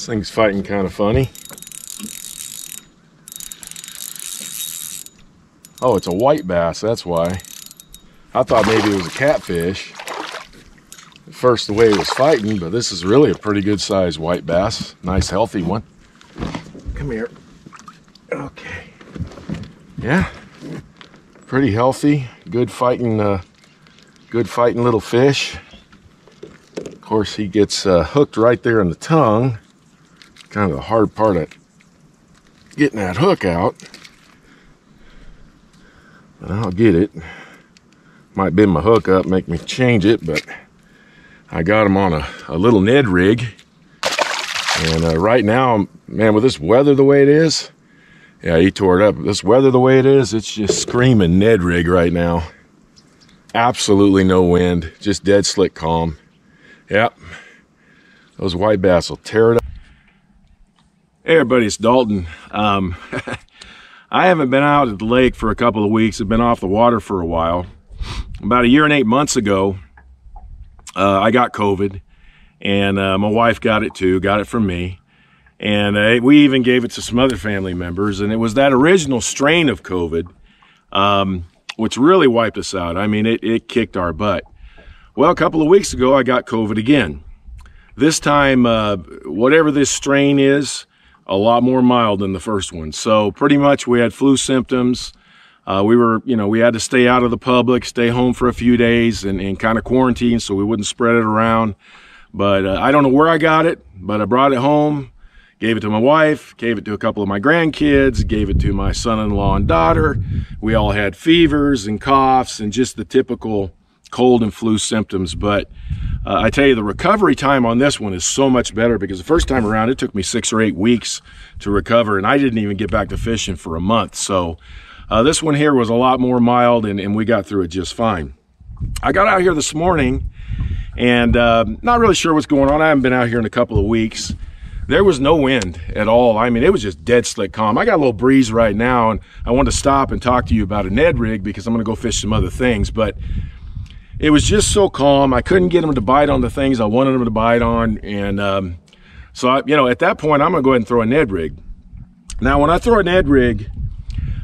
thing's fighting kind of funny. Oh, it's a white bass, that's why. I thought maybe it was a catfish at first the way it was fighting, but this is really a pretty good sized white bass. Nice healthy one. Come here. Okay. Yeah, pretty healthy, good fighting little fish. Of course, he gets hooked right there in the tongue. Kind of the hard part of getting that hook out. But I'll get it. Might bend my hook up, make me change it, but I got him on a little Ned Rig. And right now, man, with this weather the way it is, yeah, he tore it up. This weather the way it is, it's just screaming Ned Rig right now. Absolutely no wind, just dead slick calm. Yep, those white bass will tear it up. Hey everybody, it's Dalton. I haven't been out at the lake for a couple of weeks. I've been off the water for a while. About 1 year and 8 months ago, I got COVID, and my wife got it too, got it from me. And we even gave it to some other family members, and it was that original strain of COVID, which really wiped us out. I mean, it kicked our butt. Well, a couple of weeks ago, I got COVID again. This time, whatever this strain is, a lot more mild than the first one. So pretty much we had flu symptoms. We had to stay out of the public, stay home for a few days and kind of quarantine so we wouldn't spread it around. But I don't know where I got it, but I brought it home, gave it to my wife, gave it to a couple of my grandkids, gave it to my son-in-law and daughter. We all had fevers and coughs and just the typical cold and flu symptoms. But I tell you, the recovery time on this one is so much better because the first time around, it took me 6 or 8 weeks to recover, and I didn't even get back to fishing for a month. So this one here was a lot more mild, and we got through it just fine. I got out here this morning, and not really sure what's going on. I haven't been out here in a couple of weeks. There was no wind at all. I mean, it was just dead slick calm. I got a little breeze right now, and I wanted to stop and talk to you about a Ned Rig because I'm going to go fish some other things, but it was just so calm. I couldn't get them to bite on the things I wanted them to bite on. And so, at that point, I'm going to go ahead and throw a Ned Rig. Now, when I throw a Ned Rig,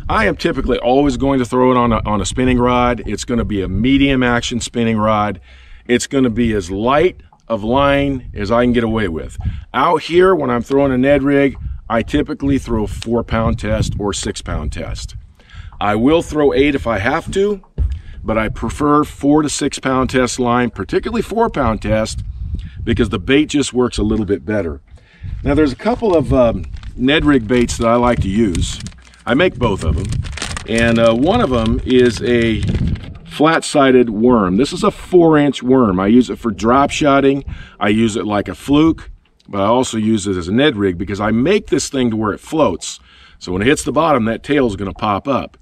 I am typically always going to throw it on a spinning rod. It's going to be a medium action spinning rod. It's going to be as light of line as I can get away with. Out here, when I'm throwing a Ned Rig, I typically throw 4-pound test or 6-pound test. I will throw 8 if I have to, but I prefer 4 to 6 pound test line, particularly 4-pound test, because the bait just works a little bit better. Now there's a couple of Ned Rig baits that I like to use. I make both of them, and one of them is a flat-sided worm. This is a 4-inch worm. I use it for drop shotting. I use it like a fluke, but I also use it as a Ned Rig because I make this thing to where it floats. So when it hits the bottom, that tail is going to pop up.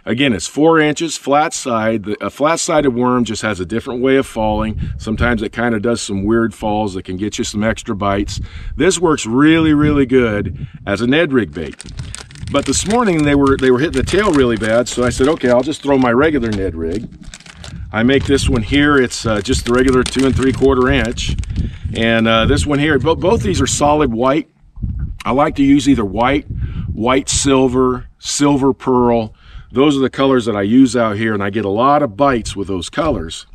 Again, it's 4 inches, flat side. A flat-sided worm just has a different way of falling. Sometimes it kind of does some weird falls that can get you some extra bites. This works really, really good as a Ned Rig bait. But this morning they were hitting the tail really bad, so I said, okay, I'll just throw my regular Ned Rig. I make this one here. It's just the regular 2 3/4 inch, and this one here. Both these are solid white. I like to use either white silver, silver pearl. Those are the colors that I use out here, and I get a lot of bites with those colors.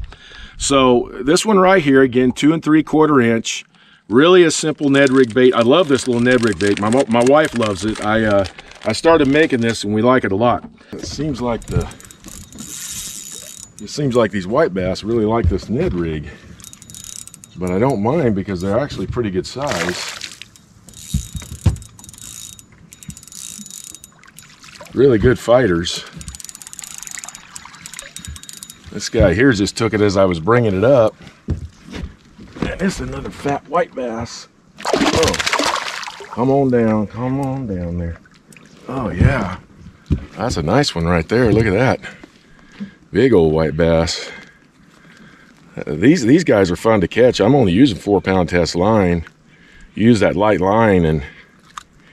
So this one right here, again, 2 3/4 inch, really a simple Ned Rig bait. I love this little Ned Rig bait. My wife loves it. I started making this, and we like it a lot. It seems like these white bass really like this Ned Rig, but I don't mind because they're actually pretty good size. Really good fighters. This guy here just took it as I was bringing it up. And it's another fat white bass. Oh, come on down there. Oh yeah, that's a nice one right there. Look at that, big old white bass. These guys are fun to catch. I'm only using 4-pound test line. Use that light line and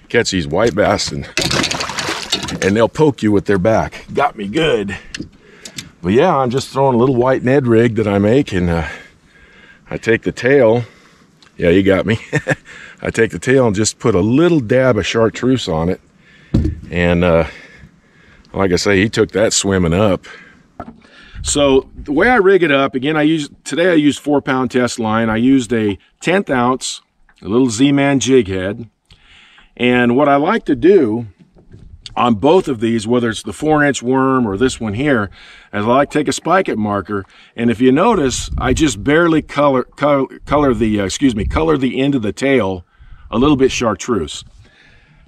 catch these white bass, and they'll poke you with their back. Got me good. But yeah, I'm just throwing a little white Ned Rig that I make, and I take the tail. Yeah, you got me. I take the tail and just put a little dab of chartreuse on it. And like I say, he took that swimming up. So the way I rig it up, again, today I used 4-pound test line. I used a 1/10 ounce, a little Z-Man jig head. And what I like to do on both of these, whether it's the 4-inch worm or this one here, is I like to take a spike-it marker, and if you notice, I just barely color the end of the tail a little bit chartreuse.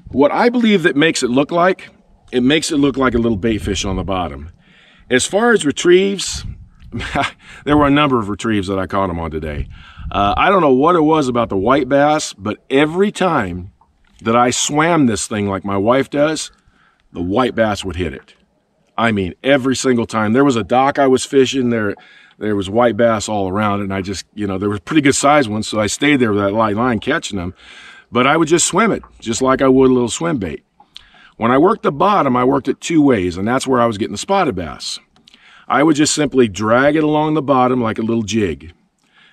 What I believe that makes it look like a little bait fish on the bottom. As far as retrieves, there were a number of retrieves that I caught them on today. I don't know what it was about the white bass, but every time that I swam this thing like my wife does, the white bass would hit it. I mean, every single time. There was a dock I was fishing, there was white bass all around, and I just, there were pretty good sized ones, so I stayed there with that light line catching them. But I would just swim it, just like I would a little swim bait. When I worked the bottom, I worked it 2 ways, and that's where I was getting the spotted bass. I would just simply drag it along the bottom like a little jig.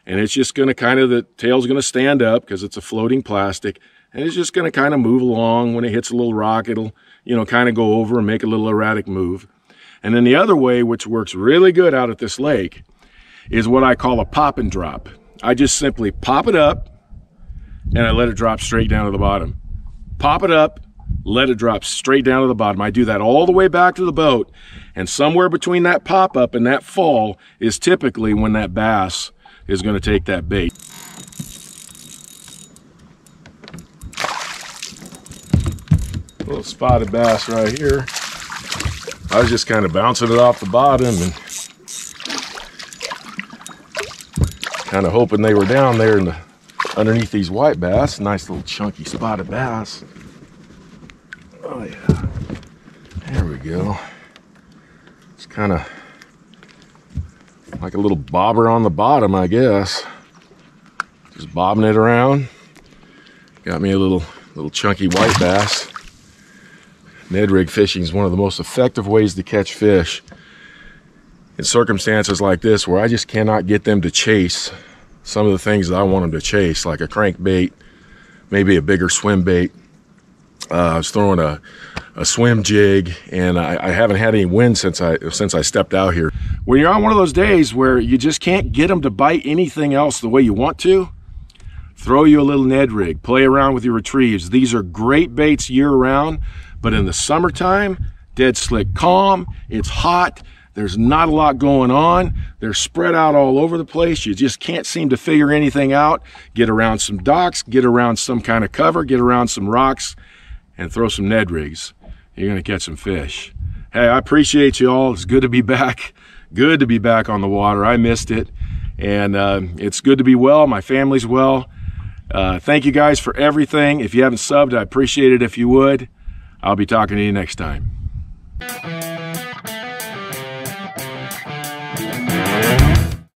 And it's just going to the tail's going to stand up because it's a floating plastic, and it's just going to kind of move along. When it hits a little rock, it'll, kind of go over and make a little erratic move. And then the other way, which works really good out at this lake, is what I call a pop and drop. I just simply pop it up, and I let it drop straight down to the bottom. Pop it up, let it drop straight down to the bottom. I do that all the way back to the boat, and somewhere between that pop up and that fall is typically when that bass is going to take that bait. Little spotted bass right here. I was just kind of bouncing it off the bottom and kind of hoping they were down there underneath these white bass. Nice little chunky spotted bass. Oh yeah, there we go. It's kind of like a little bobber on the bottom, I guess. Just bobbing it around. Got me a little chunky white bass. Ned rig fishing is one of the most effective ways to catch fish in circumstances like this, where I just cannot get them to chase some of the things that I want them to chase, like a crankbait, maybe a bigger swim bait. I was throwing a swim jig, and I haven't had any wind since I stepped out here. When you're on one of those days where you just can't get them to bite anything else the way you want to, throw you a little Ned rig, play around with your retrieves. These are great baits year round, but in the summertime, dead slick calm, it's hot, there's not a lot going on, they're spread out all over the place, you just can't seem to figure anything out. Get around some docks, get around some kind of cover, get around some rocks, and throw some Ned rigs. You're gonna catch some fish. Hey, I appreciate you all. It's good to be back. Good to be back on the water. I missed it. And it's good to be well. My family's well. Thank you guys for everything. If you haven't subbed, I appreciate it if you would. I'll be talking to you next time.